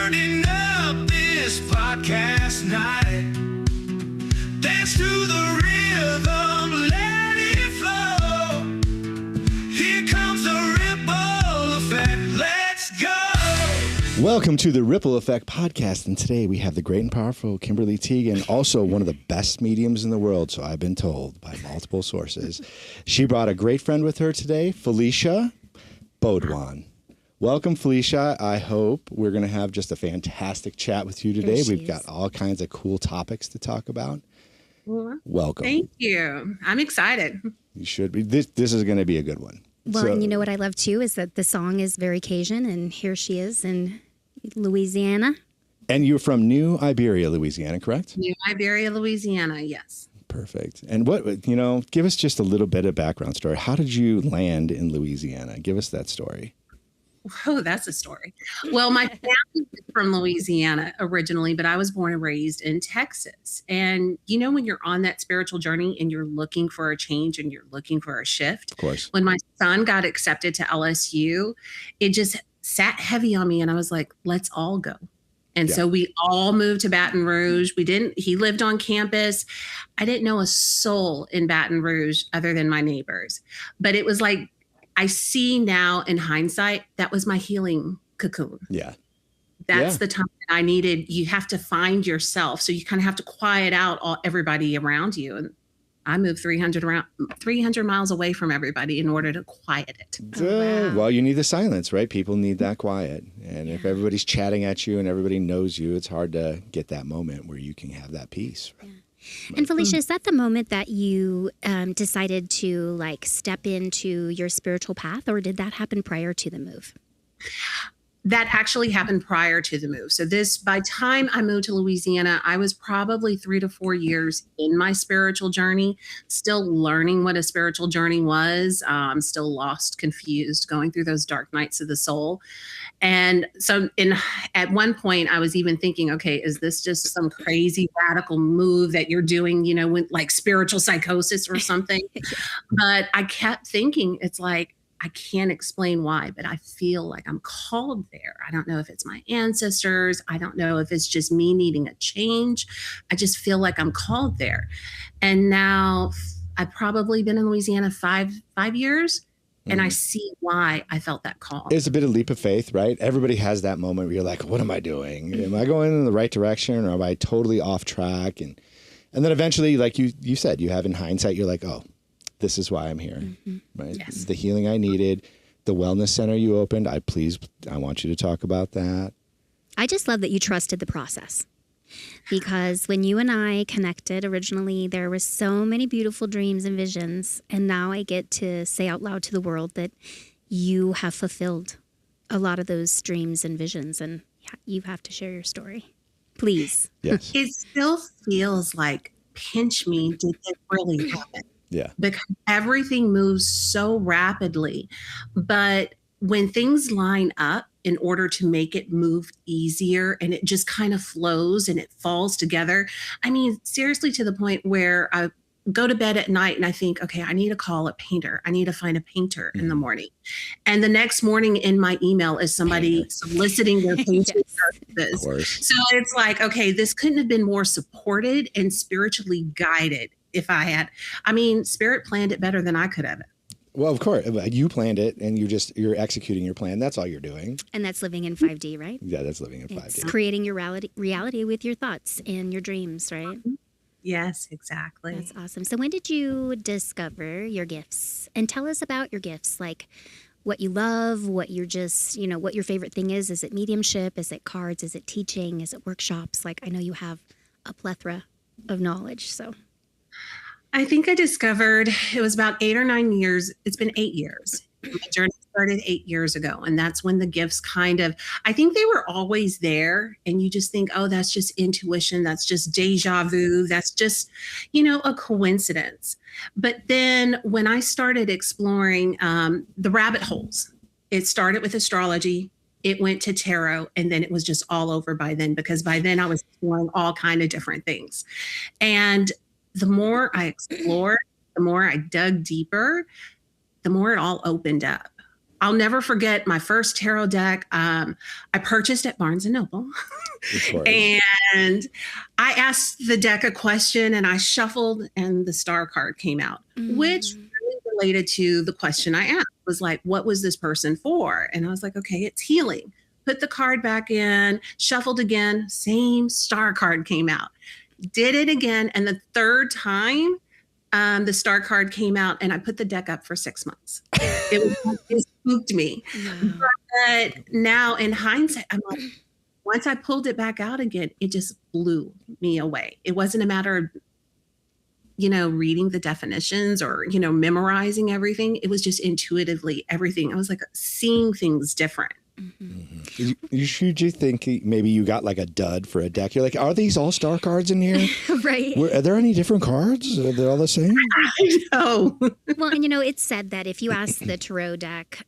Turning up this podcast night. Dance to the rhythm, let it flow. Here comes the ripple effect, let's go. Welcome to the Ripple Effect podcast, and today we have the great and powerful Kimberly Teigen, also one of the best mediums in the world, so I've been told by multiple sources. She brought a great friend with her today, Felicia Baudouin. Welcome, Felicia. I hope we're going to have just a fantastic chat with you today. We've got all kinds of cool topics to talk about. Welcome. Thank you. I'm excited. You should be. This is going to be a good one. Well, and you know what I love too is that the song is very Cajun, and here she is in Louisiana. And you're from New Iberia, Louisiana, correct? New Iberia, Louisiana, yes. Perfect. And give us just a little bit of background story. How did you land in Louisiana? Give us that story. Oh, that's a story. Well, my family is from Louisiana originally, but I was born and raised in Texas. And you know, when you're on that spiritual journey and you're looking for a change and you're looking for a shift, Of course. when my son got accepted to LSU, it just sat heavy on me. And I was like, let's all go. And so we all moved to Baton Rouge. He lived on campus. I didn't know a soul in Baton Rouge other than my neighbors. But it was like, I see now in hindsight, that was my healing cocoon. Yeah. That's the time that I needed. You have to find yourself. So you kind of have to quiet out everybody around you. And I moved 300 miles away from everybody in order to quiet it. Oh, wow. Well, you need the silence, right? People need that quiet. And if everybody's chatting at you and everybody knows you, it's hard to get that moment where you can have that peace. Yeah. And Felicia, is that the moment that you decided to step into your spiritual path, or did that happen prior to the move? That actually happened prior to the move. So by time I moved to Louisiana, I was probably 3 to 4 years in my spiritual journey, still learning what a spiritual journey was. Still lost, confused, going through those dark nights of the soul. And so at one point I was even thinking, okay, is this just some crazy radical move that you're doing, with like spiritual psychosis or something? But I kept thinking, it's like, I can't explain why, but I feel like I'm called there. I don't know if it's my ancestors. I don't know if it's just me needing a change. I just feel like I'm called there. And now I've probably been in Louisiana five years. And I see why I felt that call. It's a bit of leap of faith, right? Everybody has that moment where you're like, what am I doing? Am I going in the right direction, or am I totally off track? And then eventually, like you said, you have in hindsight, you're like, oh, this is why I'm here, right? Yes. The healing I needed, the wellness center you opened. I want you to talk about that. I just love that you trusted the process. Because when you and I connected originally, there were so many beautiful dreams and visions. And now I get to say out loud to the world that you have fulfilled a lot of those dreams and visions. And you have to share your story. Please. Yes. It still feels like, pinch me, did it really happen? Yeah. Because everything moves so rapidly. But when things line up in order to make it move easier and it just kind of flows and it falls together. I mean, seriously, to the point where I go to bed at night and I think, okay, I need to call a painter. I need to find a painter in the morning. And the next morning in my email is somebody soliciting their painting services. Of course. So it's like, okay, this couldn't have been more supported and spiritually guided if I had. I mean, Spirit planned it better than I could have. Well, of course, you planned it and you're executing your plan. That's all you're doing. And that's living in 5D, right? Yeah, that's living in 5D. It's creating your reality with your thoughts and your dreams, right? Yes, exactly. That's awesome. So when did you discover your gifts? And tell us about your gifts, like what you love, what you're just, what your favorite thing is. Is it mediumship? Is it cards? Is it teaching? Is it workshops? Like, I know you have a plethora of knowledge, so. I think I discovered it was about 8 or 9 years. It's been 8 years. My journey started 8 years ago. And that's when the gifts I think they were always there. And you just think, oh, that's just intuition. That's just deja vu. That's just, a coincidence. But then when I started exploring the rabbit holes, it started with astrology. It went to tarot, and then it was just all over by then, because by then I was exploring all kind of different things. And the more I explored, the more I dug deeper, the more it all opened up. I'll never forget my first tarot deck. I purchased at Barnes and Noble. Of course. And I asked the deck a question and I shuffled and the star card came out, which really related to the question I asked. Was like, what was this person for? And I was like, okay, it's healing. Put the card back in, shuffled again, same star card came out. Did it again. And the third time, the star card came out and I put the deck up for 6 months. It spooked me. Wow. But now in hindsight, I'm like, once I pulled it back out again, it just blew me away. It wasn't a matter of, reading the definitions or, memorizing everything. It was just intuitively everything. I was like seeing things different. Should you think maybe you got like a dud for a deck? You're like, are these all star cards in here? Right. Are there any different cards? Are they all the same? I know. Well, and it's said that if you ask the tarot deck,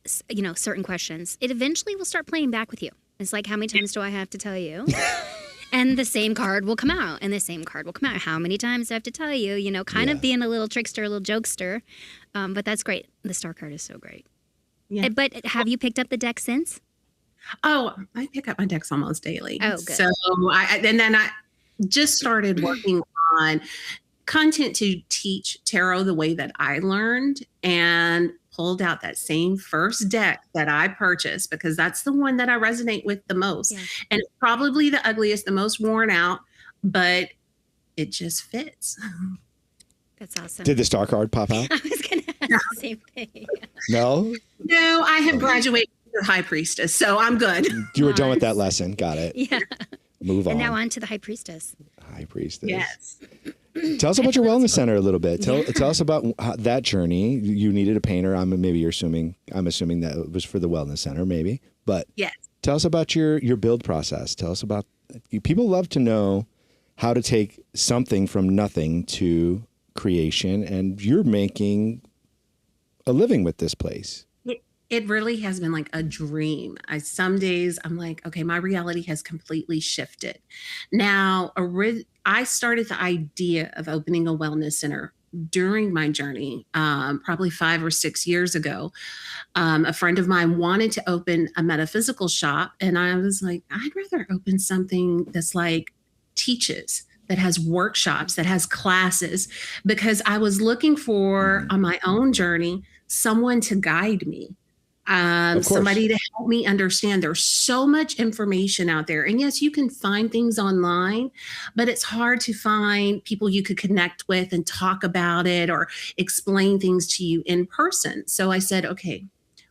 certain questions, it eventually will start playing back with you. It's like, how many times do I have to tell you? And the same card will come out, and the same card will come out. How many times do I have to tell you? Kind of being a little trickster, a little jokester. But that's great. The star card is so great. Yeah. But have you picked up the deck since? Oh, I pick up my decks almost daily. Oh, good. So I just started working on content to teach tarot the way that I learned and pulled out that same first deck that I purchased because that's the one that I resonate with the most. Yeah. And it's probably the ugliest, the most worn out, but it just fits. That's awesome. Did the star card pop out? I was going to ask the same thing. No? No, I have graduated to High Priestess, so I'm good. You were done with that lesson. Got it. Yeah. Move on. And now on to the High Priestess. High Priestess. Yes. Tell us about your wellness center a little bit. Tell us about that journey. You needed a painter. I'm assuming that it was for the wellness center, maybe. But Yes. tell us about your build process. Tell us about people love to know how to take something from nothing to creation, and you're making a living with this place. It really has been like a dream. Some days I'm like, okay, my reality has completely shifted. Now, I started the idea of opening a wellness center during my journey, probably 5 or 6 years ago. A friend of mine wanted to open a metaphysical shop, and I was like, I'd rather open something that's like teaches, that has workshops, that has classes, because I was looking for, on my own journey, someone to guide me. Somebody to help me understand. There's so much information out there. And yes, you can find things online, but it's hard to find people you could connect with and talk about it or explain things to you in person. So I said, okay,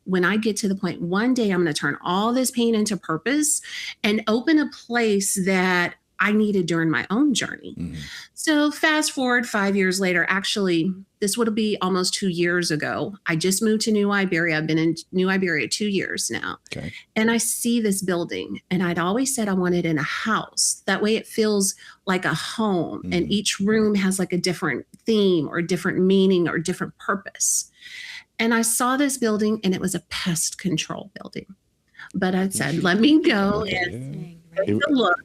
when I get to the point, one day I'm going to turn all this pain into purpose and open a place that I needed during my own journey. Mm-hmm. So fast forward 5 years later, actually, this would be almost 2 years ago. I just moved to New Iberia. I've been in New Iberia 2 years now. Okay. And I see this building, and I'd always said I wanted in a house. That way it feels like a home, and each room has like a different theme or different meaning or different purpose. And I saw this building, and it was a pest control building. But I said, let me go and take a look.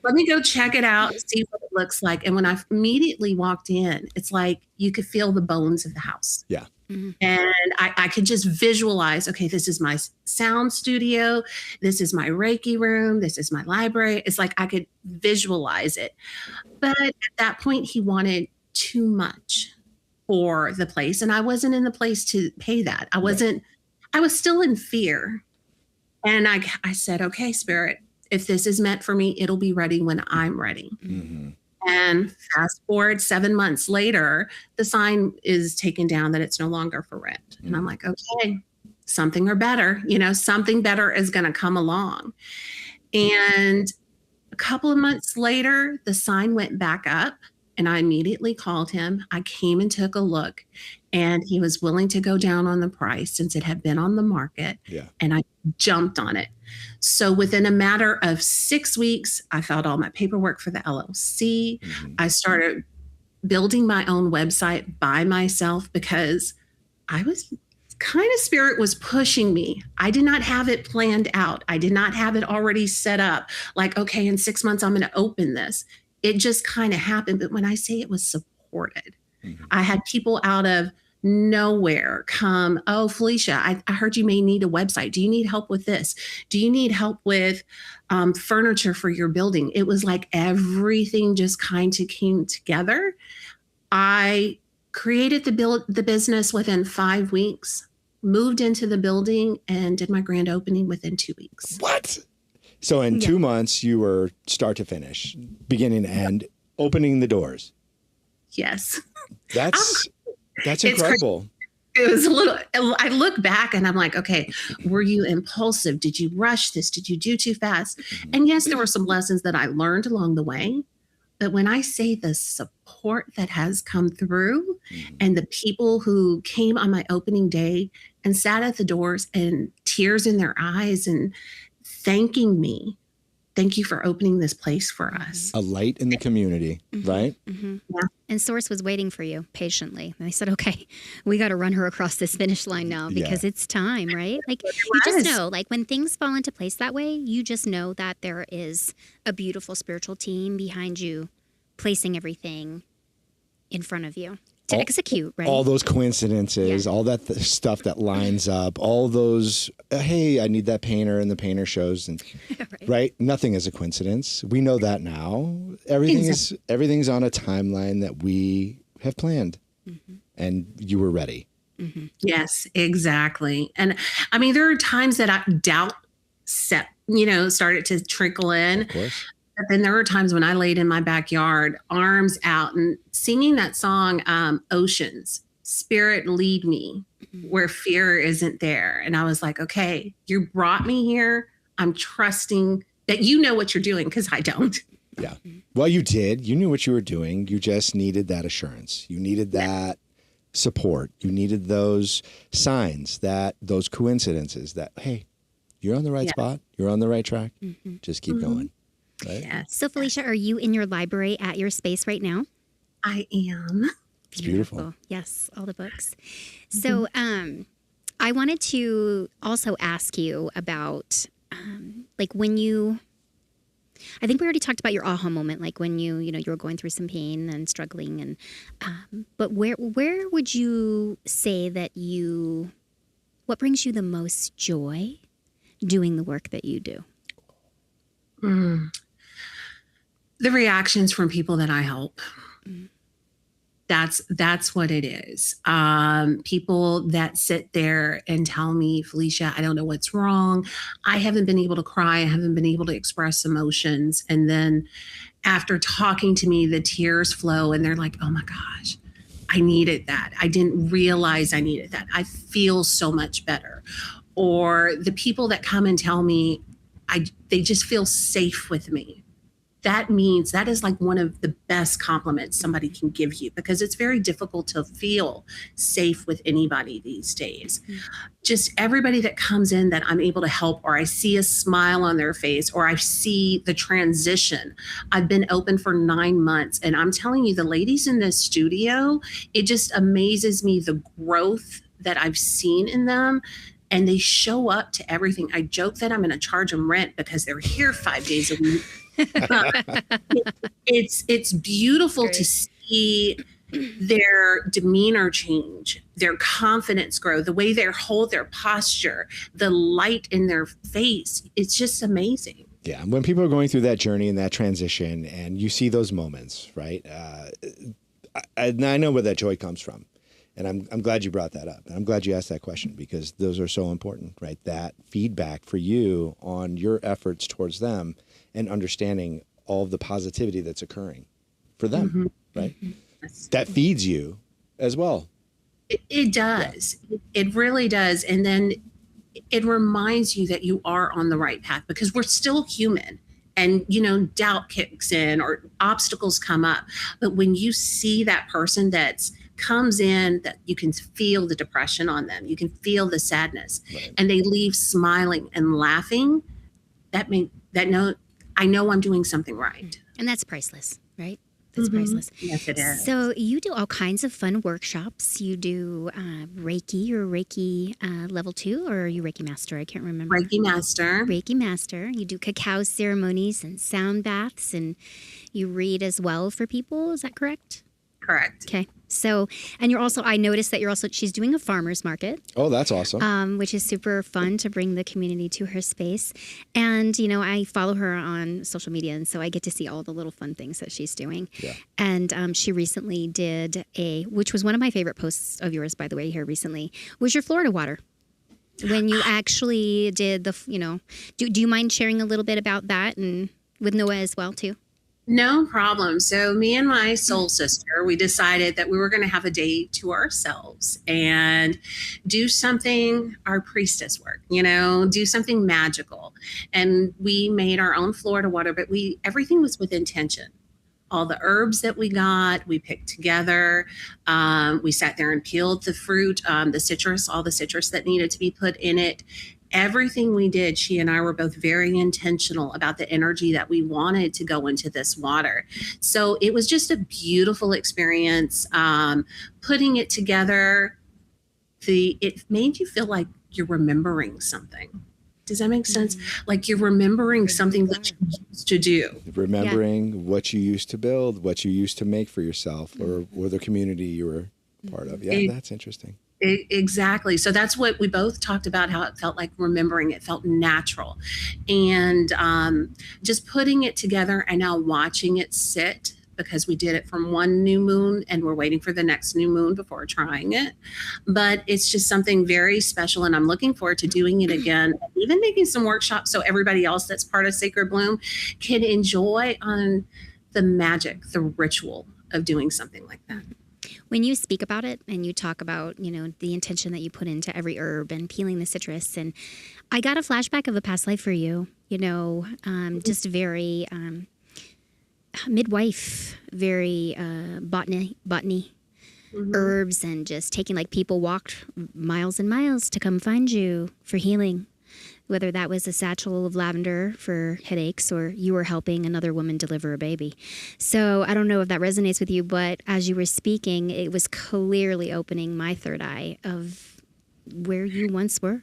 Let me go check it out and see what it looks like. And when I immediately walked in, it's like you could feel the bones of the house. Yeah. Mm-hmm. And I could just visualize, okay, this is my sound studio. This is my Reiki room. This is my library. It's like I could visualize it. But at that point, he wanted too much for the place. And I wasn't in the place to pay that. I was still in fear. And I said, okay, Spirit, if this is meant for me, it'll be ready when I'm ready. Mm-hmm. And fast forward 7 months later, the sign is taken down that it's no longer for rent. Mm-hmm. And I'm like, okay, something better is going to come along. And a couple of months later, the sign went back up, and I immediately called him. I came and took a look, and he was willing to go down on the price since it had been on the market. Yeah. And I jumped on it. So within a matter of 6 weeks, I filed all my paperwork for the LLC. Mm-hmm. I started building my own website by myself because I was kind of Spirit was pushing me. I did not have it planned out. I did not have it already set up. Like, okay, in 6 months, I'm going to open this. It just kind of happened. But when I say it was supported, mm-hmm. I had people out of nowhere come, oh, Felicia, I heard you may need a website. Do you need help with this? Do you need help with furniture for your building? It was like everything just kind of came together. I created the business within 5 weeks, moved into the building, and did my grand opening within 2 weeks. What? So in 2 months, you were start to finish, beginning to end, opening the doors. Yes. That's incredible. It was a little, I look back and I'm like, okay, were you impulsive? Did you rush this? Did you do too fast? And yes, there were some lessons that I learned along the way. But when I say the support that has come through and the people who came on my opening day and sat at the doors and tears in their eyes and thanking me, thank you for opening this place for us. A light in the community, right? Yeah. And Source was waiting for you patiently. And they said, okay, we got to run her across this finish line now because it's time, right? Like you just know, like when things fall into place that way, you just know that there is a beautiful spiritual team behind you placing everything in front of you to execute, right? All those coincidences, all that stuff that lines up, all those, hey, I need that painter, and the painter shows, and right? Nothing is a coincidence. We know that now. Everything's on a timeline that we have planned, and you were ready. Yes, exactly. And I mean, there are times that doubt started to trickle in. Of course. But then there were times when I laid in my backyard, arms out, and singing that song, Oceans, Spirit lead me where fear isn't there. And I was like, okay, you brought me here. I'm trusting that you know what you're doing because I don't. Yeah. Well, you did. You knew what you were doing. You just needed that assurance. You needed that support. You needed those signs, those coincidences that, hey, you're on the right spot. You're on the right track. Just keep going. Right? Yes. So, Felicia, are you in your library at your space right now? I am. It's beautiful. Yes, all the books. So, I wanted to also ask you about, like when you, I think we already talked about your aha moment, like when you were going through some pain and struggling, and but where would you say that what brings you the most joy doing the work that you do? The reactions from people that I help. That's what it is. People that sit there and tell me, Felicia, I don't know what's wrong. I haven't been able to cry. I haven't been able to express emotions. And then after talking to me, the tears flow and they're like, oh my gosh, I needed that. I didn't realize I needed that. I feel so much better. Or the people that come and tell me, they just feel safe with me. That means that is like one of the best compliments somebody can give you because it's very difficult to feel safe with anybody these days. Just everybody that comes in that I'm able to help, or I see a smile on their face, or I see the transition. I've been open for 9 months and I'm telling you, the ladies in this studio, it just amazes me the growth that I've seen in them. And they show up to everything. I joke that I'm going to charge them rent because they're here 5 days a week. It's beautiful to see their demeanor change, their confidence grow, the way they hold their posture, the light in their face. It's just amazing. Yeah. When people are going through that journey and that transition and you see those moments, right? I know where that joy comes from. And I'm glad you brought that up. And I'm glad you asked that question because those are so important, right? That feedback for you on your efforts towards them and understanding all of the positivity that's occurring for them, right? That feeds you as well. It does. Yeah. It really does. And then it reminds you that you are on the right path because we're still human. And, doubt kicks in or obstacles come up. But when you see that person that's comes in, that you can feel the depression on them, you can feel the sadness, and they leave smiling and laughing, I know I'm doing something right. And that's priceless, right? That's priceless. Yes, it is. So you do all kinds of fun workshops. You do Reiki. You're Reiki level 2, or are you Reiki master? I can't remember. Reiki master. Reiki master. You do cacao ceremonies and sound baths, and you read as well for people. Is that correct? Correct. Okay. So, and I noticed that she's doing a farmer's market, Oh, that's awesome. which is super fun to bring the community to her space. And, I follow her on social media. And so I get to see all the little fun things that she's doing. Yeah. And she recently did which was one of my favorite posts of yours, by the way, here recently, was your Florida water. When you actually did do you mind sharing a little bit about that and with Noah as well, too? No problem. So me and my soul sister, we decided that we were going to have a day to ourselves and do something, our priestess work, do something magical. And we made our own Florida water, but everything was with intention. All the herbs that we got, we picked together. We sat there and peeled the fruit, the citrus, all the citrus that needed to be put in it. Everything we did, she and I were both very intentional about the energy that we wanted to go into this water. So it was just a beautiful experience. Putting it together, it made you feel like you're remembering something. Does that make sense? Like you're remembering something that you used to do. Remembering what you used to build, what you used to make for yourself or the community you were part of. Yeah, that's interesting. Exactly. So that's what we both talked about, how it felt like remembering. It felt natural. And just putting it together and now watching it sit, because we did it from one new moon and we're waiting for the next new moon before trying it. But it's just something very special. And I'm looking forward to doing it again, even making some workshops so everybody else that's part of Sacred Bloom can enjoy on the magic, the ritual of doing something like that. When you speak about it and you talk about, the intention that you put into every herb and peeling the citrus, and I got a flashback of a past life for you, just very midwife, very botany, herbs, and just taking, like, people walked miles and miles to come find you for healing. Whether that was a satchel of lavender for headaches or you were helping another woman deliver a baby. So I don't know if that resonates with you, but as you were speaking, it was clearly opening my third eye of where you once were.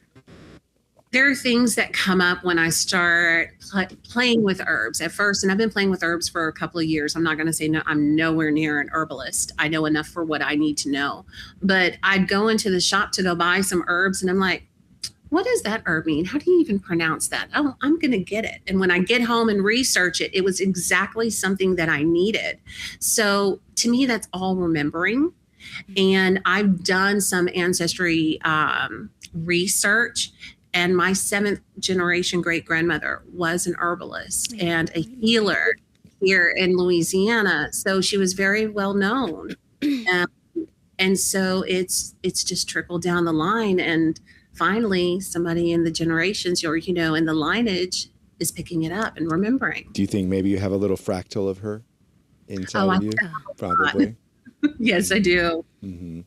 There are things that come up when I start playing with herbs at first, and I've been playing with herbs for a couple of years. I'm not going to say no, I'm nowhere near an herbalist. I know enough for what I need to know. But I'd go into the shop to go buy some herbs, and I'm like, what does that herb mean? How do you even pronounce that? Oh, I'm going to get it. And when I get home and research it, it was exactly something that I needed. So to me, that's all remembering. And I've done some ancestry research. And my 7th generation great grandmother was an herbalist and a healer here in Louisiana. So she was very well known. And so it's just trickled down the line. And finally, somebody in the generations or, in the lineage is picking it up and remembering. Do you think maybe you have a little fractal of her inside of you? Probably. Yes, I do. Mm-hmm.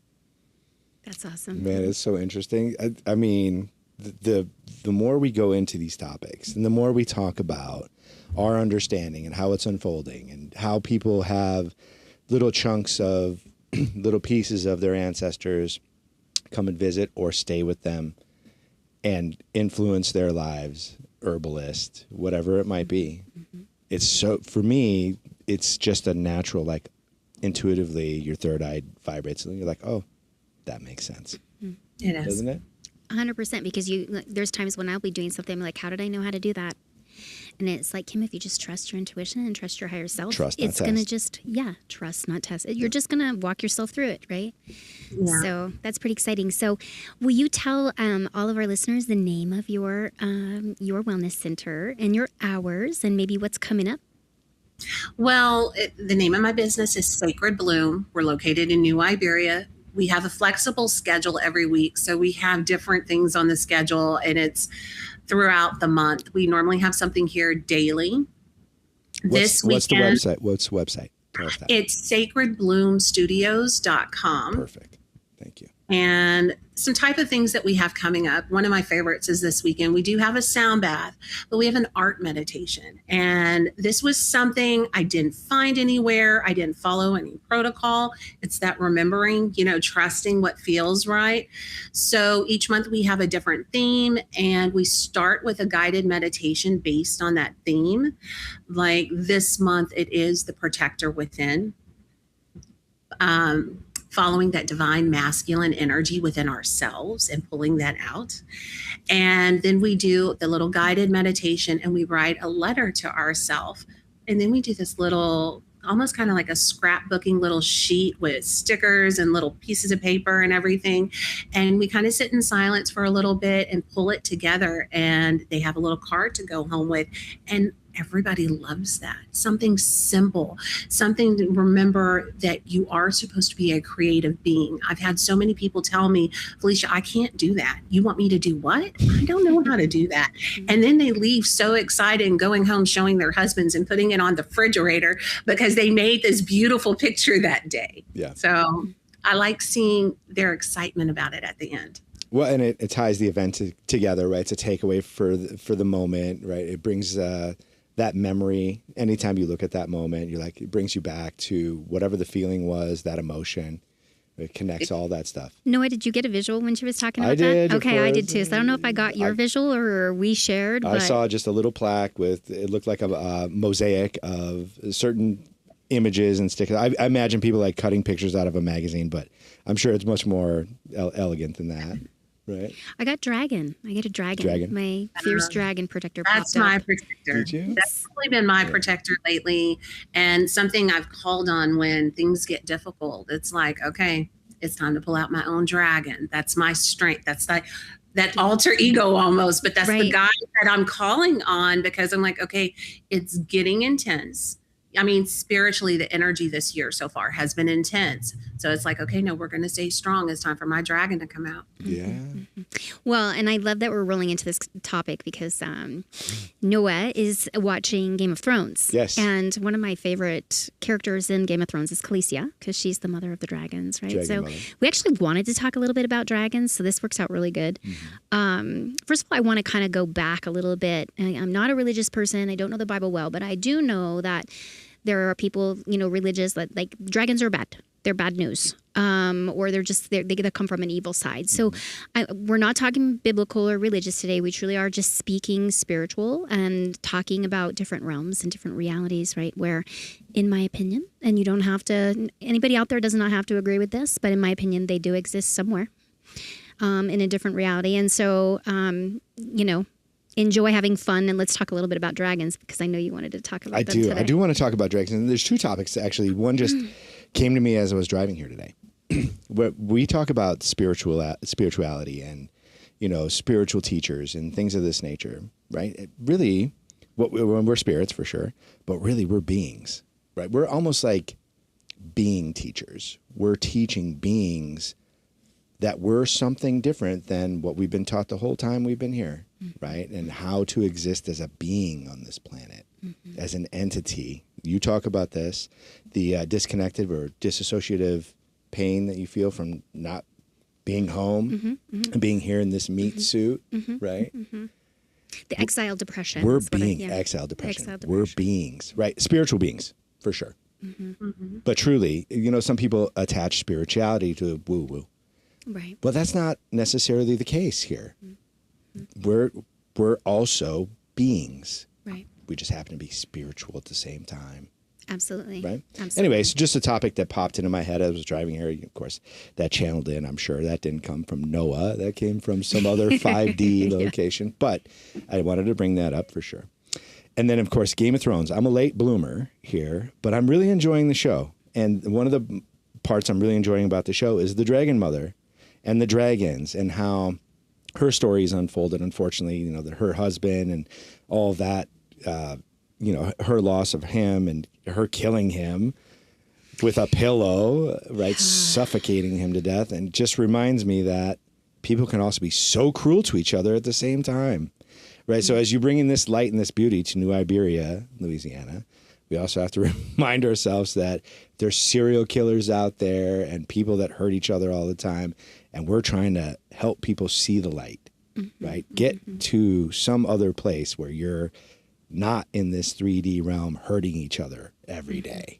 That's awesome. Man, it's so interesting. I mean, the more we go into these topics and the more we talk about our understanding and how it's unfolding and how people have little chunks of little pieces of their ancestors come and visit or stay with them and influence their lives, herbalist, whatever it might be. Mm-hmm. It's so, for me, it's just a natural, like, intuitively your third eye vibrates and you're like, oh, that makes sense. It is. Doesn't it? 100%, because there's times when I'll be doing something, I'm like, how did I know how to do that? And it's like, Kim, if you just trust your intuition and trust your higher self, it's going to just, trust, not test. You're just going to walk yourself through it, right? Yeah. So that's pretty exciting. So will you tell all of our listeners the name of your wellness center and your hours and maybe what's coming up? Well, the name of my business is Sacred Bloom. We're located in New Iberia. We have a flexible schedule every week. So we have different things on the schedule, and it's throughout the month. We normally have something here daily. What's the website? What's the website? Tell us that. It's sacredbloomstudios.com. Perfect. Thank you. And some type of things that we have coming up. One of my favorites is this weekend. We do have a sound bath, but we have an art meditation. And this was something I didn't find anywhere. I didn't follow any protocol. It's that remembering, trusting what feels right. So each month we have a different theme, and we start with a guided meditation based on that theme. Like this month, it is the protector within. following that divine masculine energy within ourselves and pulling that out. And then we do the little guided meditation and we write a letter to ourselves. And then we do this little, almost kind of like a scrapbooking little sheet with stickers and little pieces of paper and everything. And we kind of sit in silence for a little bit and pull it together. And they have a little card to go home with. And everybody loves that. Something simple, something to remember that you are supposed to be a creative being. I've had so many people tell me, Felicia, I can't do that. You want me to do what? I don't know how to do that. And then they leave so excited and going home, showing their husbands and putting it on the refrigerator because they made this beautiful picture that day. Yeah. So I like seeing their excitement about it at the end. Well, and it ties the event together, right? It's a takeaway for the moment, right? It brings that memory. Anytime you look at that moment, you're like, it brings you back to whatever the feeling was, that emotion. It connects all that stuff. Noah, did you get a visual when she was talking about I did, that? of Okay, I course. did too. So I don't know if I got your visual or we shared. I saw just a little plaque with, it looked like a mosaic of certain images and stickers. I imagine people like cutting pictures out of a magazine, but I'm sure it's much more elegant than that. Right. I got dragon. I get a dragon. My fierce dragon protector That's popped my up. protector. Did you? That's probably been my protector lately, and something I've called on when things get difficult. It's like, okay, it's time to pull out my own dragon. That's my strength. That's that alter ego almost, but that's the Right. guy that I'm calling on because I'm like, okay, it's getting intense. I mean, spiritually, the energy this year so far has been intense. So it's like, okay, no, we're going to stay strong. It's time for my dragon to come out. Yeah. Well, and I love that we're rolling into this topic because Noah is watching Game of Thrones. Yes. And one of my favorite characters in Game of Thrones is Felicia because she's the mother of the dragons, right? Dragon so mother. we actually wanted to talk a little bit about dragons, so this works out really good. First of all, I want to kind of go back a little bit. I'm not a religious person. I don't know the Bible well, but I do know that there are people, religious, that like dragons are bad. They're bad news. Or they come from an evil side. So we're not talking biblical or religious today. We truly are just speaking spiritual and talking about different realms and different realities, right? Where, in my opinion, and you don't have to, anybody out there does not have to agree with this, but in my opinion, they do exist somewhere in a different reality. And so, enjoy having fun, and let's talk a little bit about dragons because I know you wanted to talk about them today. I do want to talk about dragons. And there's two topics, actually. One just came to me as I was driving here today. We talk about spirituality and, spiritual teachers and things of this nature, right? Really, we're spirits for sure, but really we're beings, right? We're almost like being teachers. We're teaching beings that we're something different than what we've been taught the whole time we've been here, right? And how to exist as a being on this planet, as an entity. You talk about this, the disconnected or disassociative pain that you feel from not being home and being here in this meat suit, right? The exile depression. We're is what exile depression. Exile We're depression. beings, right? Spiritual beings, for sure. But truly, some people attach spirituality to woo-woo. Right. But that's not necessarily the case here. We're also beings. Right. We just happen to be spiritual at the same time. Absolutely. Right? Absolutely. Anyways, just a topic that popped into my head as I was driving here. Of course, that channeled in. I'm sure that didn't come from Noah. That came from some other 5D location. But I wanted to bring that up for sure. And then, of course, Game of Thrones. I'm a late bloomer here, but I'm really enjoying the show. And one of the parts I'm really enjoying about the show is the Dragon Mother and the dragons and how her stories unfolded. Unfortunately, her husband and all that, her loss of him and her killing him with a pillow, right, suffocating him to death. And just reminds me that people can also be so cruel to each other at the same time, right? So as you bring in this light and this beauty to New Iberia, Louisiana, we also have to remind ourselves that there's serial killers out there and people that hurt each other all the time. And we're trying to help people see the light, right? Get to some other place where you're not in this 3D realm hurting each other every day.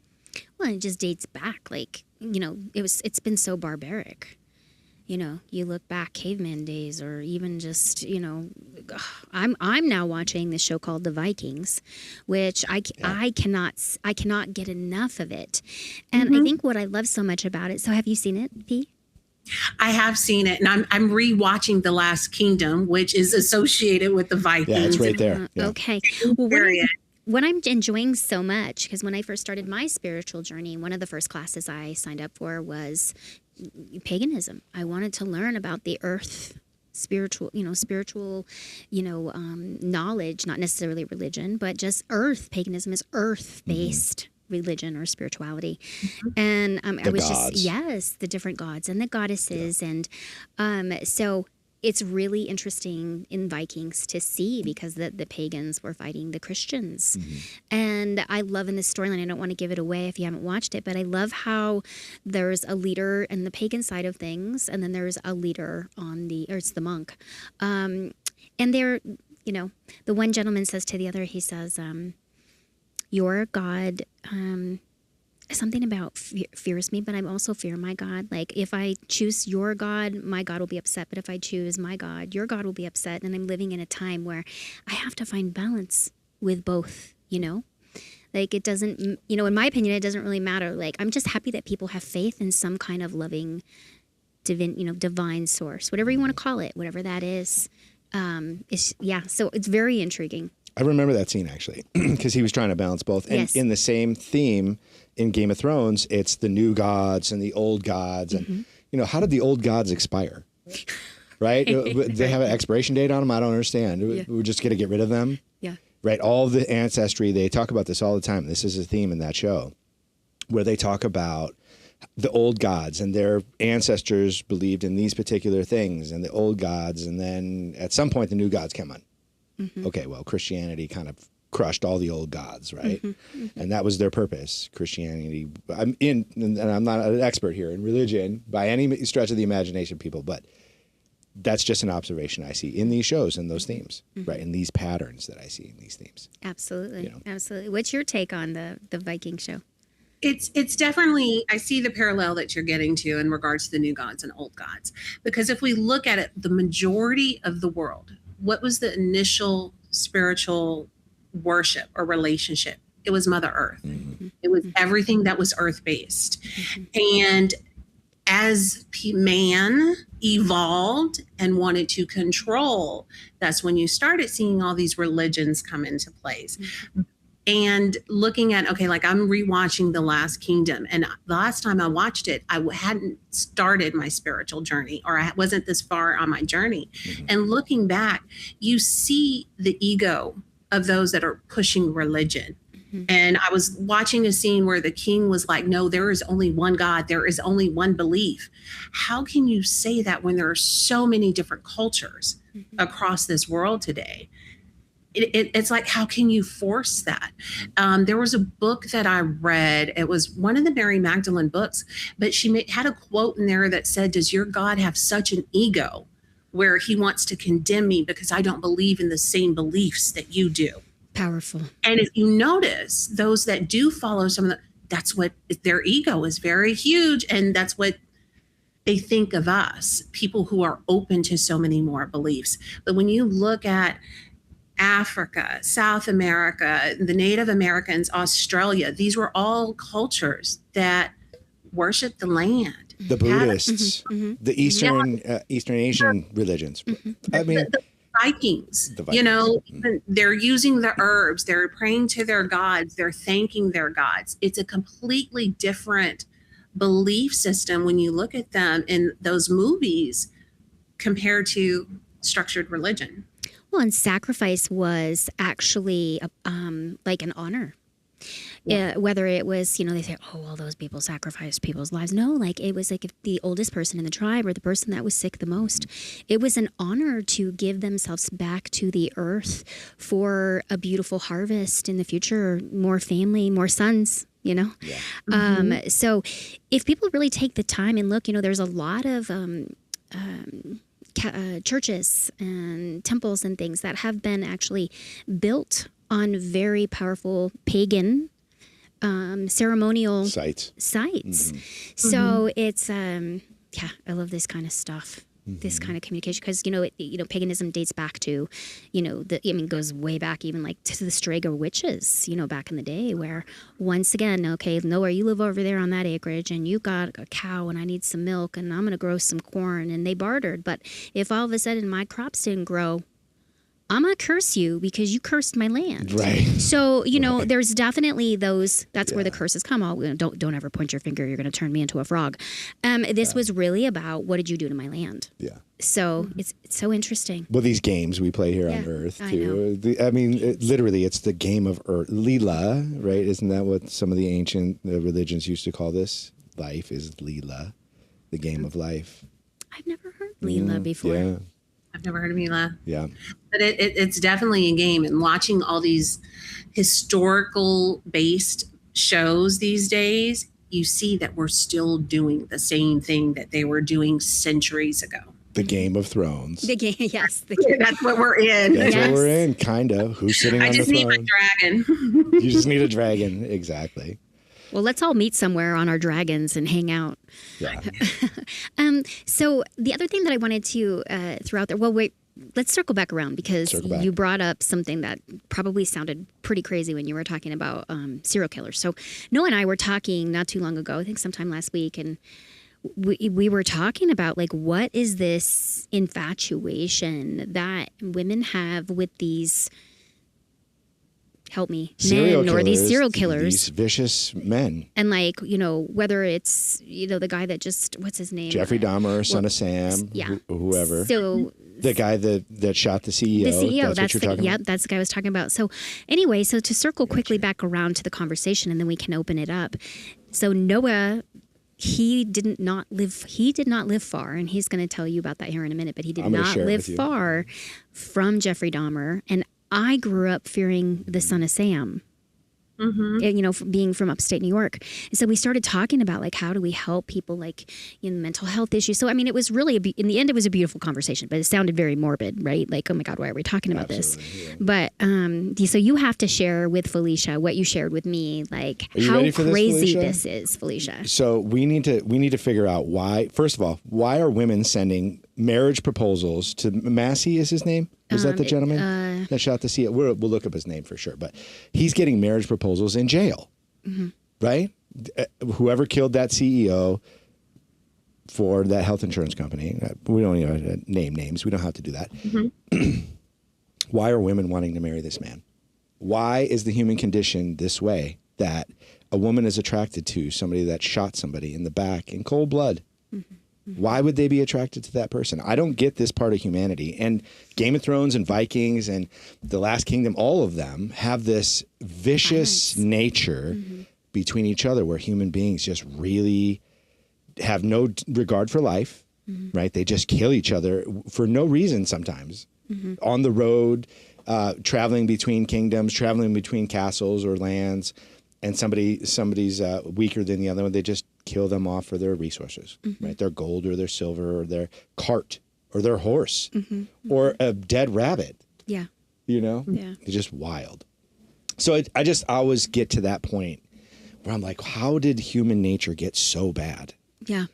Well, it just dates back. Like, it's been so barbaric. You know, you look back caveman days, or even just, you know, I'm now watching this show called The Vikings, which I cannot get enough of it. And I think what I love so much about it. So have you seen it, P? I have seen it, and I'm rewatching The Last Kingdom, which is associated with the Vikings. Yeah, it's right there. Yeah. Okay. Well, what I'm enjoying so much, because when I first started my spiritual journey, one of the first classes I signed up for was paganism. I wanted to learn about the earth, spiritual knowledge, not necessarily religion, but just earth. Paganism is earth-based religion or spirituality. And I was gods. the different gods and the goddesses. And so it's really interesting in Vikings to see, because the pagans were fighting the Christians. And I love in this storyline, I don't want to give it away if you haven't watched it, but I love how there's a leader in the pagan side of things, and then there's a leader it's the monk. And they're, you know, the one gentleman says to the other, he says, your God, something about fears me, but I also fear my God. Like, if I choose your God, my God will be upset. But if I choose my God, your God will be upset. And I'm living in a time where I have to find balance with both, you know? Like, it doesn't, you know, in my opinion, it doesn't really matter. Like, I'm just happy that people have faith in some kind of loving, divine source, whatever you want to call it, whatever that is. So it's very intriguing. I remember that scene, actually, because he was trying to balance both. And in the same theme in Game of Thrones, it's the new gods and the old gods. And, you know, how did the old gods expire? Right? They have an expiration date on them? I don't understand. Yeah. We're just going to get rid of them? Yeah. Right? All the ancestry, they talk about this all the time. This is a theme in that show, where they talk about the old gods, and their ancestors believed in these particular things, and the old gods. And then at some point, the new gods come on. Okay, well, Christianity kind of crushed all the old gods, right? And that was their purpose. Christianity, and I'm not an expert here in religion by any stretch of the imagination, people, but that's just an observation I see in these shows and those themes, right? In these patterns that I see in these themes. Absolutely. You know? Absolutely. What's your take on the Viking show? It's definitely, I see the parallel that you're getting to in regards to the new gods and old gods. Because if we look at it, the majority of the world, what was the initial spiritual worship or relationship? It was Mother Earth. It was everything that was earth-based. And as man evolved and wanted to control, that's when you started seeing all these religions come into place. And looking at, okay, like I'm rewatching The Last Kingdom. And the last time I watched it, I hadn't started my spiritual journey, or I wasn't this far on my journey. And looking back, you see the ego of those that are pushing religion. And I was watching a scene where the king was like, no, there is only one God. There is only one belief. How can you say that when there are so many different cultures across this world today? It's like, how can you force that? There was a book that I read. It was one of the Mary Magdalene books, but she had a quote in there that said, does your God have such an ego where he wants to condemn me because I don't believe in the same beliefs that you do? Powerful. And if you notice, those that do follow some of that's what their ego is very huge. And that's what they think of us, people who are open to so many more beliefs. But when you look at Africa, South America, the Native Americans, Australia, these were all cultures that worshiped the land. The Buddhists, the Eastern Asian religions. I mean, the Vikings, you know, they're using the herbs, they're praying to their gods, they're thanking their gods. It's a completely different belief system when you look at them in those movies compared to structured religion. Well, and sacrifice was actually like an honor. Whether it was, you know, they say, oh, all those people sacrificed people's lives. No, like it was like if the oldest person in the tribe or the person that was sick the most. It was an honor to give themselves back to the earth for a beautiful harvest in the future, more family, more sons, you know. So if people really take the time and look, you know, there's a lot of churches and temples and things that have been actually built on very powerful pagan ceremonial sites. So it's Yeah, I love this kind of stuff. This kind of communication, because paganism dates back to, goes way back, even like to the Strega witches, back in the day, where once again, okay, Noah, you live over there on that acreage, and you got a cow, and I need some milk, and I'm gonna grow some corn, and they bartered. But if all of a sudden my crops didn't grow, I'm gonna curse you because you cursed my land. Right. So there's definitely those. That's where the curses come. Don't ever point your finger. You're gonna turn me into a frog. This was really about, what did you do to my land? Yeah. So it's so interesting. Well, these games we play here on Earth too. Literally, it's the game of Earth. Lila, right? Isn't that what some of the ancient religions used to call this? Life is Lila, the game of life. I've never heard Lila before. Yeah. I've never heard of Mila. Yeah. But it's definitely a game. And watching all these historical based shows these days, you see that we're still doing the same thing that they were doing centuries ago. The Game of Thrones. The game, yes. That's what we're in. That's what we're in, kind of. Who's sitting on the throne? I just need my dragon. You just need a dragon. Exactly. Well, let's all meet somewhere on our dragons and hang out. Yeah. So the other thing that I wanted to throw out there, well, wait, let's circle back around, because you brought up something that probably sounded pretty crazy when you were talking about serial killers. So Noah and I were talking not too long ago, I think sometime last week, and we were talking about, like, what is this infatuation that women have with these, help me, men, or these serial killers, these vicious men, and like, whether it's the guy that just, what's his name, Jeffrey Dahmer, son of Sam, whoever. So the guy that shot the CEO. The CEO, that's what you're talking about? That's the guy I was talking about. So anyway, to circle quickly back around to the conversation, and then we can open it up. So Noah, he did not live far, and he's going to tell you about that here in a minute, but he did not live far from Jeffrey Dahmer. And I grew up fearing the son of Sam, being from upstate New York. And so we started talking about, like, how do we help people, like, in mental health issues. So, I mean, it was really, in the end, it was a beautiful conversation, but it sounded very morbid, right? Like, oh my God, why are we talking about this? Yeah. But, so you have to share with Felicia what you shared with me, like, how crazy this is, Felicia. So we need to figure out why, first of all, why are women sending marriage proposals to Massey, is his name? Was that the gentleman that shot the CEO? We'll look up his name for sure. But he's getting marriage proposals in jail, right? Whoever killed that CEO for that health insurance company, we don't even name names. We don't have to do that. Why are women wanting to marry this man? Why is the human condition this way, that a woman is attracted to somebody that shot somebody in the back in cold blood? Why would they be attracted to that person? I don't get this part of humanity. And Game of Thrones and Vikings and The Last Kingdom, all of them have this vicious nature between each other, where human beings just really have no regard for life, right? They just kill each other for no reason sometimes. On the road, traveling between kingdoms, traveling between castles or lands, and somebody's weaker than the other one, they just kill them off for their resources, right? Their gold or their silver or their cart or their horse or a dead rabbit. Yeah. It's just wild. So I just always get to that point where I'm like, how did human nature get so bad? Yeah.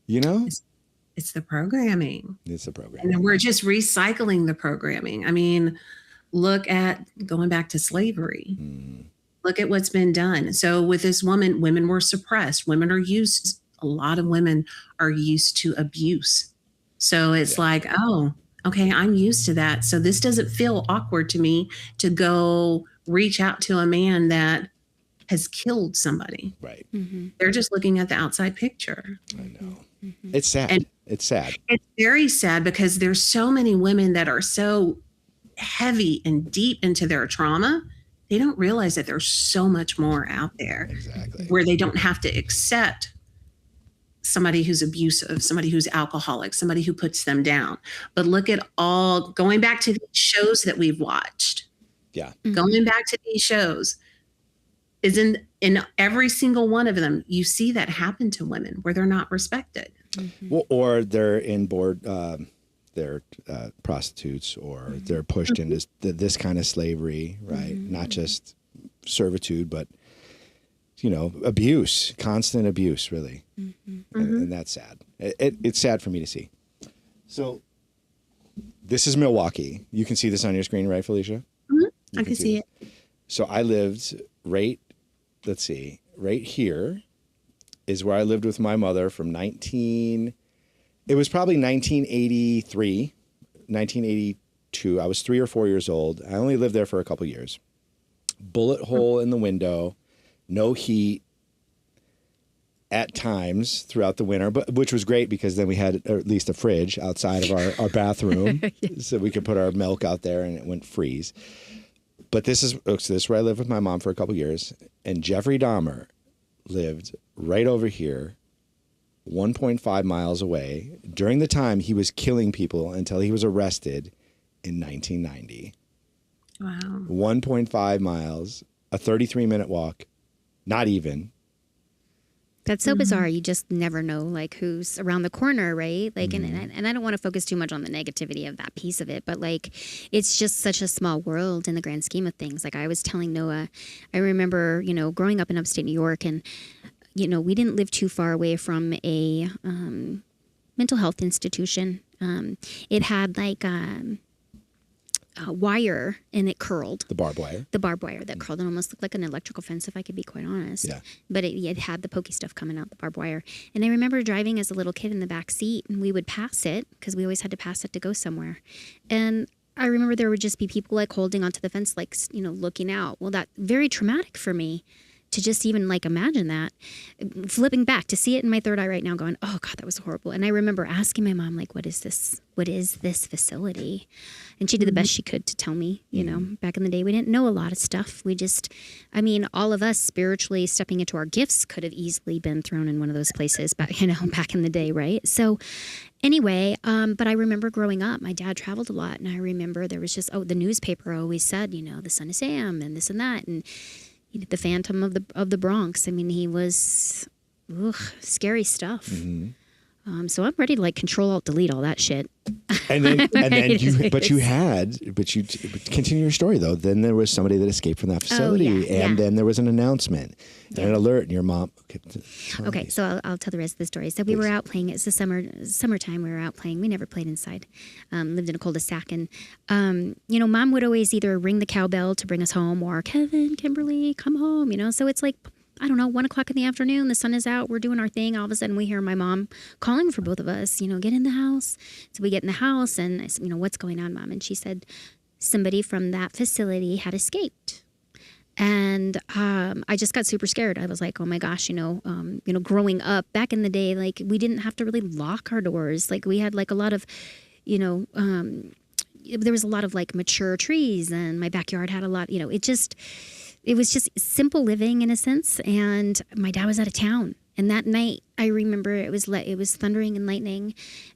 It's the programming. It's the programming. And we're just recycling the programming. I mean, look at going back to slavery. Look at what's been done. So with this woman, women were suppressed. Women are used, a lot of women are used to abuse. So it's like, oh, okay, I'm used to that. So this doesn't feel awkward to me to go reach out to a man that has killed somebody. Right. They're just looking at the outside picture. I know. It's sad. It's sad. It's very sad, because there's so many women that are so heavy and deep into their trauma. They don't realize that there's so much more out there where they don't have to accept somebody who's abusive, somebody who's alcoholic, somebody who puts them down. But look at all, going back to the shows that we've watched. Yeah. Going back to these shows is in every single one of them, you see that happen to women where they're not respected. Well, or they're in board, they're prostitutes, or they're pushed into this kind of slavery, right? Not just servitude, but abuse, constant abuse, really. And that's sad. It's sad for me to see. So this is Milwaukee. You can see this on your screen, right, Felicia? I can see it. So I lived right here is where I lived with my mother from it was probably 1983, 1982. I was 3 or 4 years old. I only lived there for a couple years. Bullet hole in the window, no heat at times throughout the winter, but which was great because then we had at least a fridge outside of our bathroom so we could put our milk out there and it wouldn't freeze. But this is where I lived with my mom for a couple years, and Jeffrey Dahmer lived right over here, 1.5 miles away, during the time he was killing people until he was arrested in 1990. Wow. 1.5 miles, a 33-minute walk, not even. That's so bizarre. You just never know, like, who's around the corner, right? Like, and I don't want to focus too much on the negativity of that piece of it, but, like, it's just such a small world in the grand scheme of things. Like, I was telling Noah, I remember, growing up in upstate New York, and, we didn't live too far away from a mental health institution. It had, like, wire, and it curled. The barbed wire that curled and almost looked like an electrical fence, if I could be quite honest. Yeah. But it had the pokey stuff coming out the barbed wire. And I remember driving as a little kid in the back seat, and we would pass it because we always had to pass it to go somewhere. And I remember there would just be people like holding onto the fence, like, looking out. Well, that very traumatic for me to just even like imagine that. Flipping back to see it in my third eye right now, going, oh God, that was horrible. And I remember asking my mom, like, what is this? What is this facility? And she did the best she could to tell me. Back in the day, we didn't know a lot of stuff. We just, all of us spiritually stepping into our gifts could have easily been thrown in one of those places back, back in the day, right? So anyway, but I remember growing up, my dad traveled a lot, and I remember there was just, the newspaper always said, the Son of Sam and this and that, and the Phantom of the Bronx. He was scary stuff. So I'm ready to like Control Alt Delete all that shit. And then you continue your story though. Then there was somebody that escaped from that facility, and then there was an announcement, and an alert, and your mom. Okay, so I'll tell the rest of the story. So we were out playing. It's the summertime. We were out playing. We never played inside. Lived in a cul-de-sac, and Mom would always either ring the cowbell to bring us home, or Kevin, Kimberly, come home. So it's like, I don't know, 1 o'clock in the afternoon, the sun is out, we're doing our thing. All of a sudden we hear my mom calling for both of us, get in the house. So we get in the house, and I said, what's going on, Mom? And she said, somebody from that facility had escaped. And I just got super scared. I was like, oh my gosh, growing up back in the day, like we didn't have to really lock our doors. Like we had like a lot of, there was a lot of like mature trees, and my backyard had a lot, it was just simple living in a sense. And my dad was out of town. And that night, I remember it was thundering and lightning.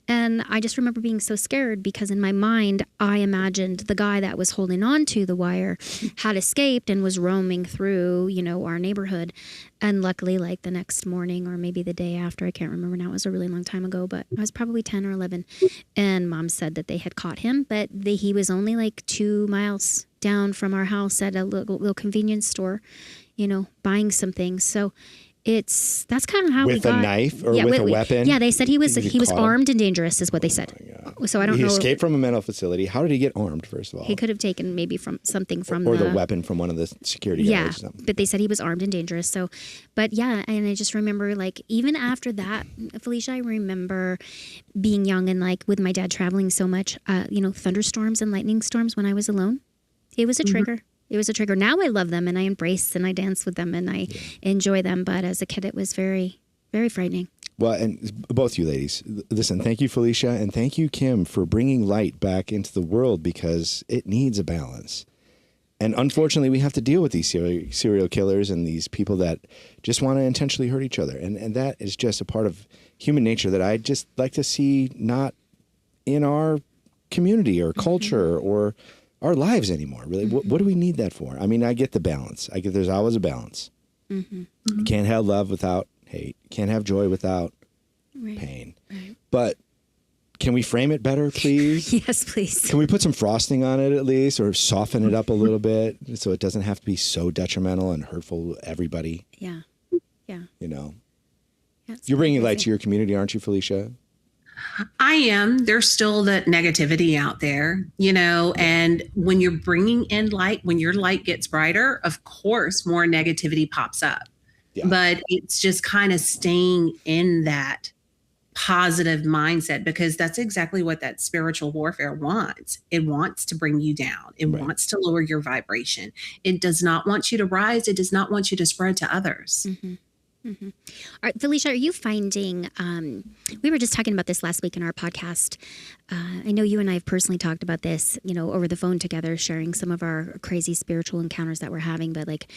And I just remember being so scared because in my mind, I imagined the guy that was holding on to the wire had escaped and was roaming through, our neighborhood. And luckily, like the next morning or maybe the day after, I can't remember now, it was a really long time ago, but I was probably 10 or 11. And Mom said that they had caught him, but he was only like 2 miles down from our house at a little convenience store, buying some things. So that's kind of how we got. With a knife or with a weapon? Yeah, they said he was armed and dangerous is what they said. So I don't know. He escaped from a mental facility. How did he get armed, first of all? He could have taken maybe from something from or the weapon from one of the security guards. Yeah, but they said he was armed and dangerous. So, but yeah, and I just remember like even after that, Felicia, I remember being young and like with my dad traveling so much, thunderstorms and lightning storms when I was alone. It was a trigger. It was a trigger. Now I love them and I embrace and I dance with them and I enjoy them. But as a kid, it was very, very frightening. Well, and both you ladies, listen, thank you, Felicia, and thank you, Kim, for bringing light back into the world because it needs a balance. And unfortunately, we have to deal with these serial killers and these people that just want to intentionally hurt each other. And that is just a part of human nature that I just like to see not in our community or culture or our lives anymore. Really, what do we need that for? I mean, I get the balance. I get there's always a balance. You can't have love without hate. Can't have joy without pain. Right. But Can we frame it better, please? Yes, please. Can we put some frosting on it at least, or soften it up a little bit so it doesn't have to be so detrimental and hurtful to everybody? Yeah. Yeah. You know, Yeah, you're bringing light to your community, aren't you, Felicia? I am. There's still that negativity out there, and when you're bringing in light, when your light gets brighter, of course, more negativity pops up. Yeah. But it's just kind of staying in that positive mindset, because that's exactly what that spiritual warfare wants. It wants to bring you down. It Right. wants to lower your vibration. It does not want you to rise. It does not want you to spread to others. Mm-hmm. Mm-hmm. All right, Felicia, are you finding, we were just talking about this last week in our podcast. I know you and I have personally talked about this, over the phone together, sharing some of our crazy spiritual encounters that we're having, but like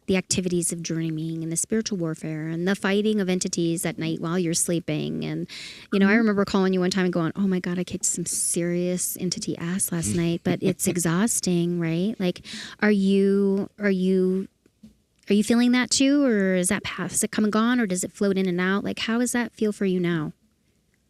the activities of dreaming and the spiritual warfare and the fighting of entities at night while you're sleeping. And, I remember calling you one time and going, oh my God, I kicked some serious entity ass last night, but it's exhausting, right? Like, are you feeling that too, or is that past? Has it come and gone, or does it float in and out? Like, how does that feel for you now?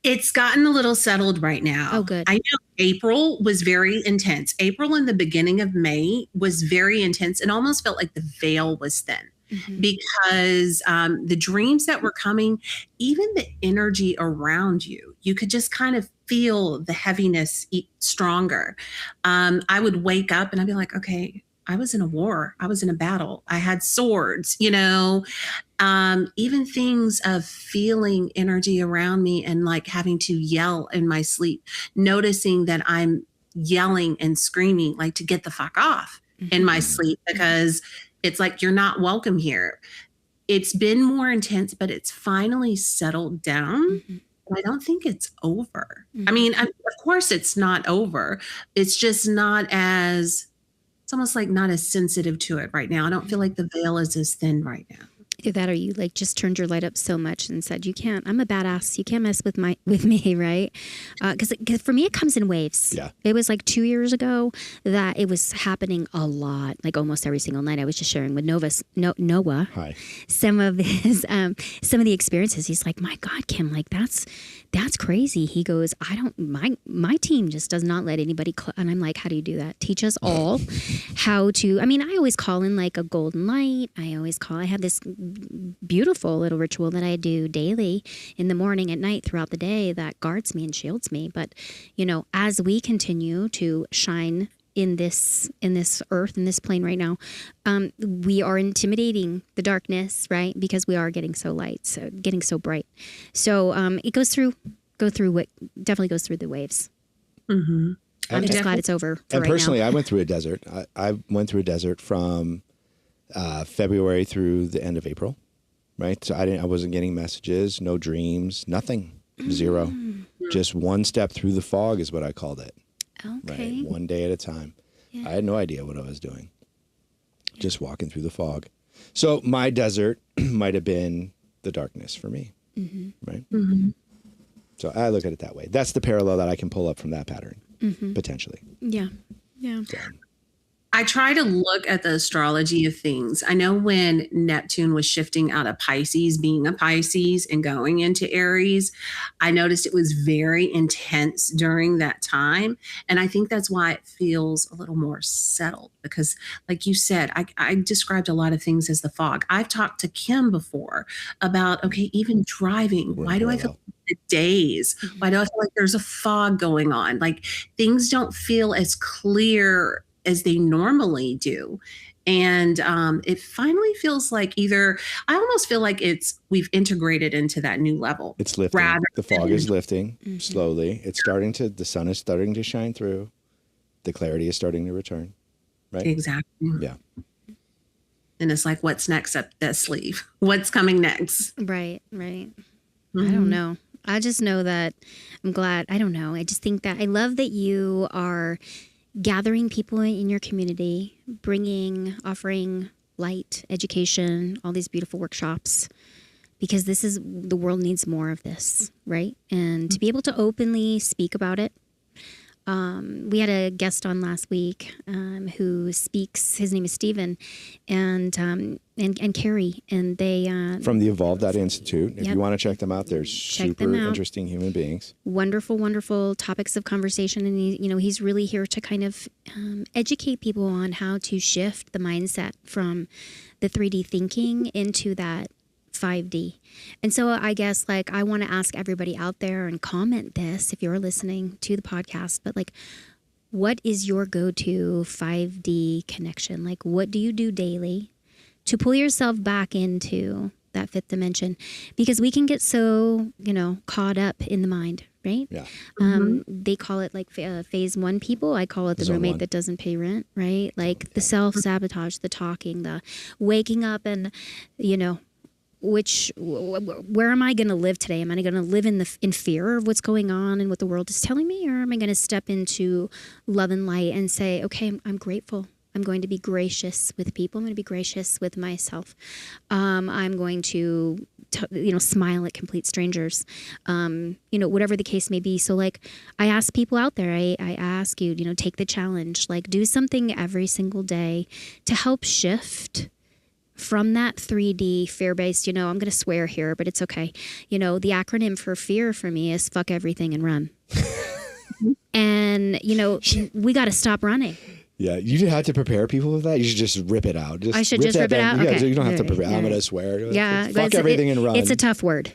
It's gotten a little settled right now. Oh, good. I know April was very intense. April and the beginning of May was very intense. It almost felt like the veil was thin. Mm-hmm. Because the dreams that were coming, even the energy around you, you could just kind of feel the heaviness stronger. I would wake up and I'd be like, okay, I was in a war. I was in a battle. I had swords, even things of feeling energy around me and like having to yell in my sleep, noticing that I'm yelling and screaming like to get the fuck off in my sleep, because it's like, you're not welcome here. It's been more intense, but it's finally settled down. Mm-hmm. I don't think it's over. Mm-hmm. I mean, of course it's not over. It's just not as... it's almost like not as sensitive to it right now. I don't feel like the veil is as thin right now. Either that, or you like just turned your light up so much and said, you can't, I'm a badass. You can't mess with me. Right. Cause for me, it comes in waves. Yeah. It was like 2 years ago that it was happening a lot, like almost every single night. I was just sharing with Noah, Hi. some of the experiences. He's like, my God, Kim, like that's crazy. He goes, my team just does not let anybody, and I'm like, how do you do that? Teach us all how to, I always call in like a golden light. I have this beautiful little ritual that I do daily in the morning, at night, throughout the day, that guards me and shields me. But, as we continue to shine in this earth, in this plane right now, we are intimidating the darkness, right? Because we are getting so getting so bright. So it definitely goes through the waves. Mm-hmm. I'm just glad it's over. And right personally, now. I went through a desert. I went through a desert from February through the end of April, right? So I wasn't getting messages, no dreams, nothing, zero. Just one step through the fog is what I called it. Okay. Right, one day at a time. Yeah. I had no idea what I was doing. Just walking through the fog. So my desert might have been the darkness for me, right? Mm-hmm. So I look at it that way. That's the parallel that I can pull up from that pattern, potentially. Yeah. Yeah. So. I try to look at the astrology of things. I know when Neptune was shifting out of Pisces, being a Pisces, and going into Aries, I noticed it was very intense during that time. And I think that's why it feels a little more settled, because like you said, I described a lot of things as the fog. I've talked to Kim before about, okay, even driving, why do I feel the days? Why do I feel like there's a fog going on? Like things don't feel as clear as they normally do. And it finally feels like I almost feel like we've integrated into that new level. It's lifting. The fog is lifting slowly. The sun is starting to shine through. The clarity is starting to return. Right? Exactly. Yeah. And it's like, what's next up that sleeve? What's coming next? Right. Mm-hmm. I don't know. I just know that I'm glad. I don't know. I just think that I love that you are gathering people in your community, offering light, education, all these beautiful workshops, because the world needs more of this, right? And to be able to openly speak about it, We had a guest on last week who speaks. His name is Stephen, and Carrie, and they From the Evolve Institute. If Yep. you want to check them out, they're super interesting human beings. Wonderful, wonderful topics of conversation, and he's really here to kind of educate people on how to shift the mindset from the 3D thinking into that 5D. And so I guess like I want to ask everybody out there and comment this if you're listening to the podcast, but like, what is your go-to 5D connection? Like, what do you do daily to pull yourself back into that fifth dimension? Because we can get so, caught up in the mind, right? Yeah. They call it like phase 1 people. I call it the Zone roommate 1. that doesn't pay rent, right? Like the self-sabotage, the talking, the waking up and, where am I going to live today? Am I going to live in fear of what's going on and what the world is telling me? Or am I going to step into love and light and say, okay, I'm grateful. I'm going to be gracious with people. I'm going to be gracious with myself. I'm going to, smile at complete strangers, whatever the case may be. So like I ask people out there, I ask you, take the challenge, like do something every single day to help shift from that 3D fear-based, I'm going to swear here, but it's okay. The acronym for fear for me is fuck everything and run. And, we got to stop running. Yeah, you have to prepare people with that. You should just rip it out. I should just rip it out? Yeah, Okay. so you don't have to All prepare. right. I'm going to swear. Yeah. Fuck everything and run. It's a tough word.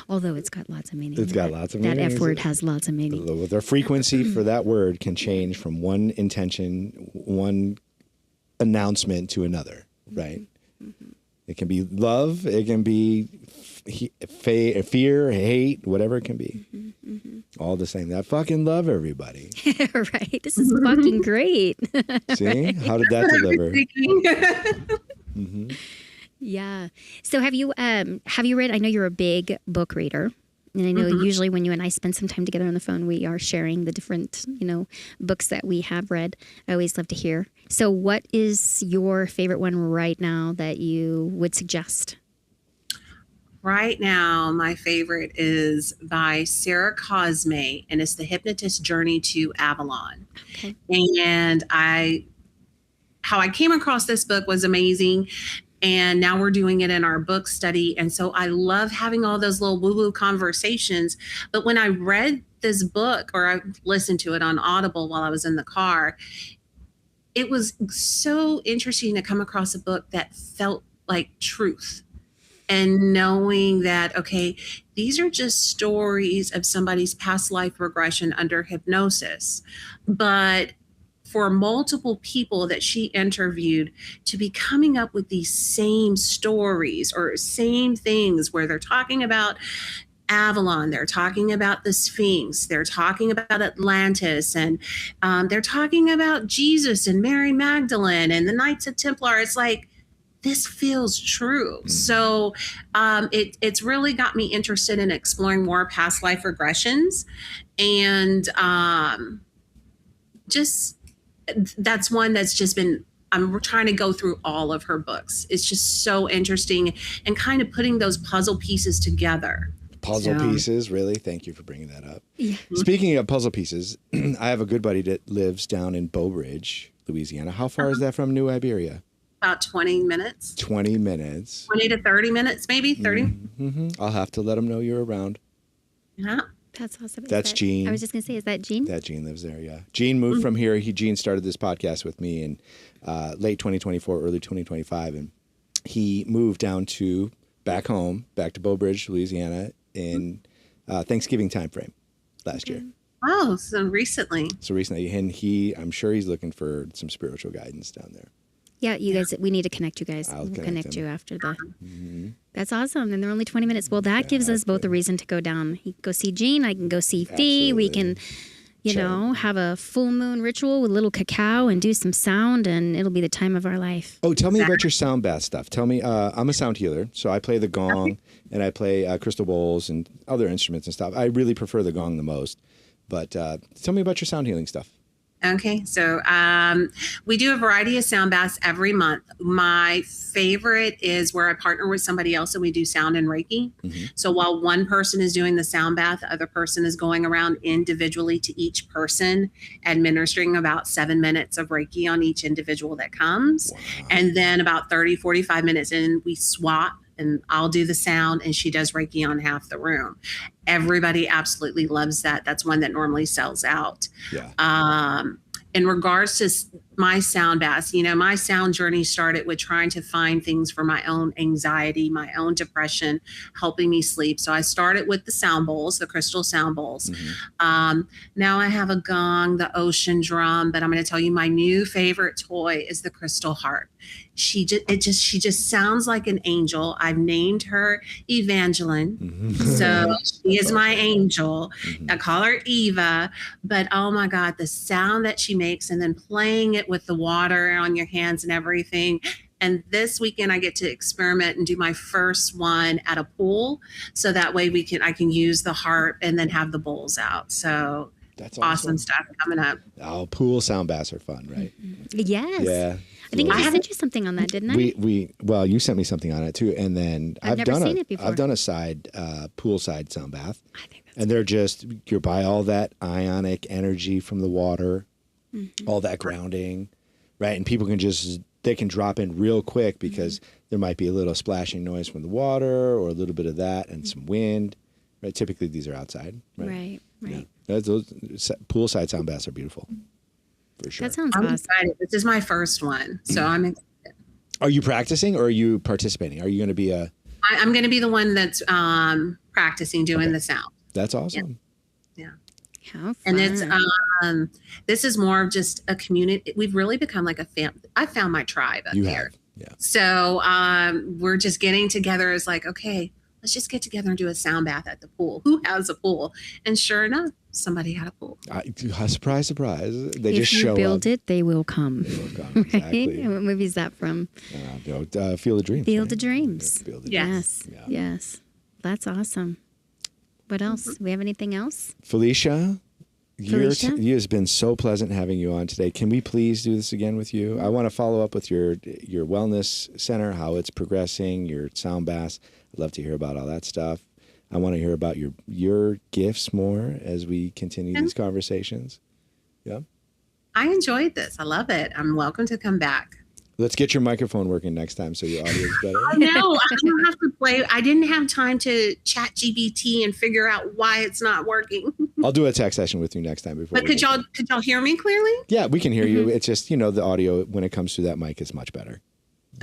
Although it's got lots of meaning. It's got lots of meaning. That F word has lots of meaning. The frequency for that word can change from one intention, one announcement to another, right? Mm-hmm. It can be love. It can be fear, hate, whatever it can be. Mm-hmm, mm-hmm. All the same. That fucking love everybody. Right. This is fucking great. See? Right. How did that deliver? Mm-hmm. Yeah. So have you read, I know you're a big book reader. And I know usually when you and I spend some time together on the phone, we are sharing the different, books that we have read. I always love to hear. So what is your favorite one right now that you would suggest? Right now, my favorite is by Sarah Cosme, and it's The Hypnotist's Journey to Avalon. Okay. And how I came across this book was amazing. And now we're doing it in our book study. And so I love having all those little woo-woo conversations. But when I read this book, or I listened to it on Audible while I was in the car, it was so interesting to come across a book that felt like truth. And knowing that, okay, these are just stories of somebody's past life regression under hypnosis. But for multiple people that she interviewed to be coming up with these same stories or same things where they're talking about Avalon, they're talking about the Sphinx, they're talking about Atlantis, and they're talking about Jesus and Mary Magdalene and the Knights of Templar. It's like, this feels true. So it's really got me interested in exploring more past life regressions. And that's one that's just been, I'm trying to go through all of her books. It's just so interesting and kind of putting those puzzle pieces together. Puzzle pieces, really? Thank you for bringing that up. Yeah. Speaking of puzzle pieces, I have a good buddy that lives down in Bow Ridge, Louisiana. How far is that from New Iberia? About 20 minutes. 20 minutes. 20 to 30 minutes, maybe 30. Mm-hmm. I'll have to let him know you're around. Yeah. That's awesome. That's Gene. I was just going to say, is that Gene? That Gene lives there, yeah. Gene moved from here. Gene started this podcast with me in late 2024, early 2025. And he moved back home, back to Bow Ridge, Louisiana in Thanksgiving time frame last year. Oh, so recently. And I'm sure he's looking for some spiritual guidance down there. Yeah, you guys, we need to connect you guys. I'll We'll connect you them. after the. Mm-hmm. That's awesome. And they're only 20 minutes. Well, that gives us both a reason to go down. He can go see Gene. I can go see Fee. We can, have a full moon ritual with a little cacao and do some sound, and it'll be the time of our life. Oh, tell me about your sound bath stuff. Tell me, I'm a sound healer, so I play the gong and I play crystal bowls and other instruments and stuff. I really prefer the gong the most. But tell me about your sound healing stuff. Okay, so we do a variety of sound baths every month. My favorite is where I partner with somebody else and we do sound and Reiki. So while one person is doing the sound bath, the other person is going around individually to each person, administering about 7 minutes of Reiki on each individual that comes. Wow. And then about 30-45 minutes in, we swap. And I'll do the sound and she does Reiki on half the room. Everybody absolutely loves that. That's one that normally sells out. Yeah. In regards to my sound baths, my sound journey started with trying to find things for my own anxiety, my own depression, helping me sleep. So I started with the sound bowls, the crystal sound bowls. Now I have a gong, the ocean drum, but I'm going to tell you my new favorite toy is the crystal harp. She just sounds like an angel. I've named her Evangeline. So she is my angel. I call her Eva, but oh my God, the sound that she makes and then playing it with the water on your hands and everything. And this weekend I get to experiment and do my first one at a pool. So that way I can use the harp and then have the bowls out. So that's awesome stuff coming up. Oh, pool sound baths are fun, right? Yes. Yeah. I think I sent you something on that, didn't I? Well, you sent me something on it too, and then I've never seen it before. I've done a side poolside sound bath, I think that's and they're just you're by all that ionic energy from the water, all that grounding, right? And people they can drop in real quick because there might be a little splashing noise from the water or a little bit of that and some wind, right? Typically these are outside, right? Right. Yeah. Those poolside sound baths are beautiful. For sure. That sounds I'm awesome. excited. This is my first one. So I'm excited. Are you practicing or are you participating? Are you going to be I'm going to be the one that's practicing doing the sound. That's awesome. Yeah. How fun. And it's this is more of just a community. We've really become like a family. I found my tribe up You here. have. Yeah. So we're just getting together as like, okay, let's just get together and do a sound bath at the pool. Who has a pool? And sure enough, somebody had a pool. Surprise, surprise. They if just you show build up. it, they will come. They will come, exactly. What movie is that from? Field of Dreams. Field right? of Dreams. Field of Yes. Dreams. Yes. Yes. That's awesome. What else? Do we have anything else? Felicia, Felicia? it has been so pleasant having you on today. Can we please do this again with you? I want to follow up with your wellness center, how it's progressing, your sound baths. I'd love to hear about all that stuff. I want to hear about your gifts more as we continue these conversations. Yeah. I enjoyed this. I love it. I'm welcome to come back. Let's get your microphone working next time so your audio is better. I know. I don't have to play. I didn't have time to chat GBT and figure out why it's not working. I'll do a tech session with you next time. But could y'all hear me clearly? Yeah, we can hear you. It's just, the audio when it comes through that mic is much better.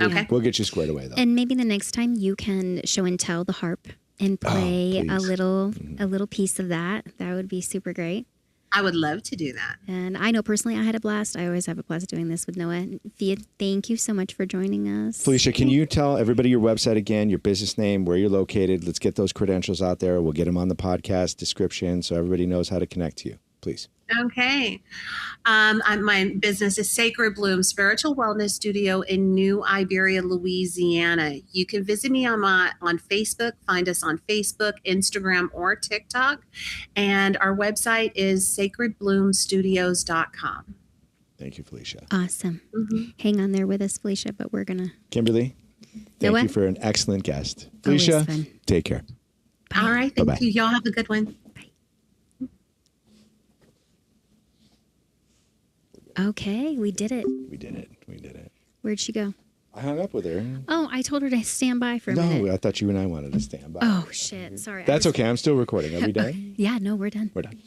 Okay. We'll get you squared away though. And maybe the next time you can show and tell the harp and play a please. little piece of that. That would be super great. I would love to do that. And I know personally I had a blast. I always have a blast doing this with Noah. Thea, thank you so much for joining us. Felicia, can you tell everybody your website again, your business name, where you're located? Let's get those credentials out there. We'll get them on the podcast description so everybody knows how to connect to you, please. Okay. My business is Sacred Bloom Spiritual Wellness Studio in New Iberia, Louisiana. You can visit me on Facebook. Find us on Facebook, Instagram, or TikTok. And our website is sacredbloomstudios.com. Thank you, Felicia. Awesome. Hang on there with us, Felicia, but we're going to... Kimberly, thank Noah? you for an excellent guest. Always Felicia, fun. take care. All right. Thank Bye-bye. you. Y'all have a good one. Okay, we did it. We did it. Where'd she go? I hung up with her. Oh, I told her to stand by for a minute. No, I thought you and I wanted to stand by. Oh, shit. Sorry. That's okay. I'm still recording. Are we done? Yeah, no, we're done. We're done.